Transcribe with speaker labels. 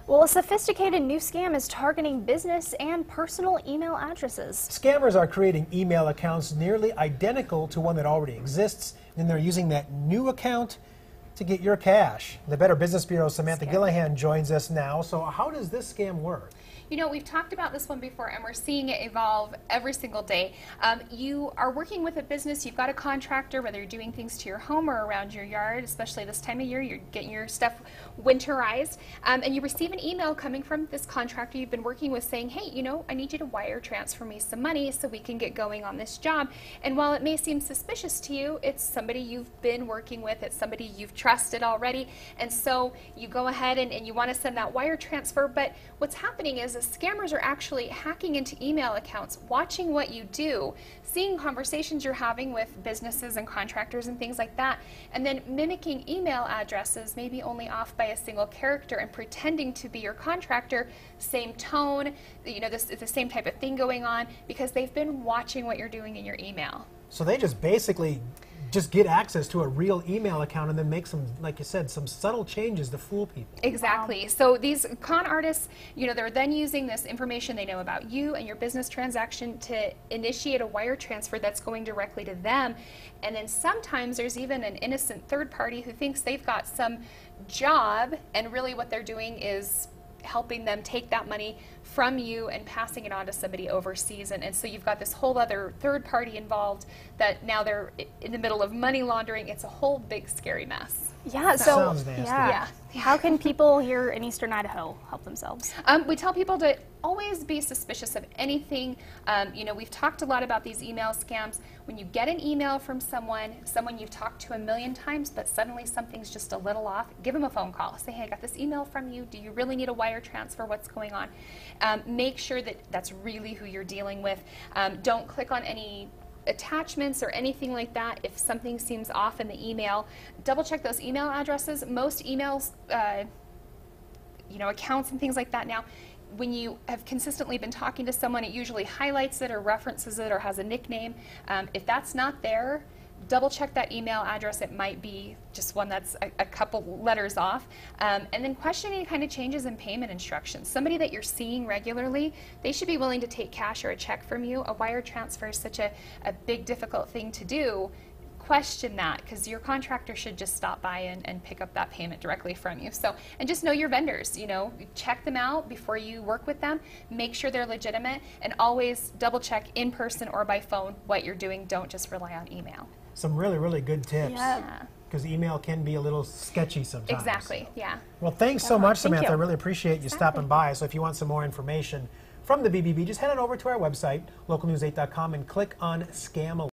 Speaker 1: Well, a sophisticated new scam is targeting business and personal email addresses.
Speaker 2: Scammers are creating email accounts nearly identical to one that already exists, and they're using that new account to get your cash. The Better Business Bureau's Samantha Gillihan joins us now. So how does this scam work?
Speaker 3: You know, we've talked about this one before, and we're seeing it evolve every single day. You are working with a business, you've got a contractor, whether you're doing things to your home or around your yard, especially this time of year, you're getting your stuff winterized, and you receive an email coming from this contractor you've been working with saying, hey, you know, I need you to wire transfer me some money so we can get going on this job. And while it may seem suspicious to you, it's somebody you've been working with, it's somebody you've trusted already, and so you go ahead and you want to send that wire transfer, but what's happening is the scammers are actually hacking into email accounts, watching what you do, seeing conversations you're having with businesses and contractors and things like that, and then mimicking email addresses, maybe only off by a single character, and pretending to be your contractor, same tone, you know, the same type of thing going on, because they've been watching what you're doing in your email.
Speaker 2: So they just basically get access to a real email account and then make some, like you said, some subtle changes to fool people.
Speaker 3: Exactly. Wow. So these con artists, you know, they're then using this information they know about you and your business transaction to initiate a wire transfer that's going directly to them. And then sometimes there's even an innocent third party who thinks they've got some job, and really what they're doing is helping them take that money from you and passing it on to somebody overseas. And so you've got this whole other third party involved that now they're in the middle of money laundering. It's a whole big scary mess.
Speaker 1: Yeah,
Speaker 2: so sounds nasty.
Speaker 1: Yeah. How can people here in Eastern Idaho help themselves?
Speaker 3: We tell people to always be suspicious of anything. You know, we've talked a lot about these email scams. When you get an email from someone you've talked to a million times, but suddenly something's just a little off, give them a phone call. Say, hey, I got this email from you. Do you really need a wire transfer? What's going on? Make sure that that's really who you're dealing with. Don't click on any attachments or anything like that. If something seems off in the email, double check those email addresses. Most emails, you know, accounts and things like that now, when you have consistently been talking to someone, it usually highlights it or references it or has a nickname. If that's not there, double check that email address. It might be just one that's a couple letters off. And then question any kind of changes in payment instructions. Somebody that you're seeing regularly, they should be willing to take cash or a check from you. A wire transfer is such a big, difficult thing to do. Question that, because your contractor should just stop by and pick up that payment directly from you. So, and just know your vendors, you know, check them out before you work with them, make sure they're legitimate, and always double check in person or by phone what you're doing. Don't just rely on email.
Speaker 2: Some really, really good tips.
Speaker 3: Yeah.
Speaker 2: Because email can be a little sketchy sometimes.
Speaker 3: Exactly, yeah.
Speaker 2: Well, thanks so much,
Speaker 1: Thank
Speaker 2: Samantha.
Speaker 1: you.
Speaker 2: I really appreciate you stopping by. So if you want some more information from the BBB, just head on over to our website, localnews8.com, and click on Scam Alert.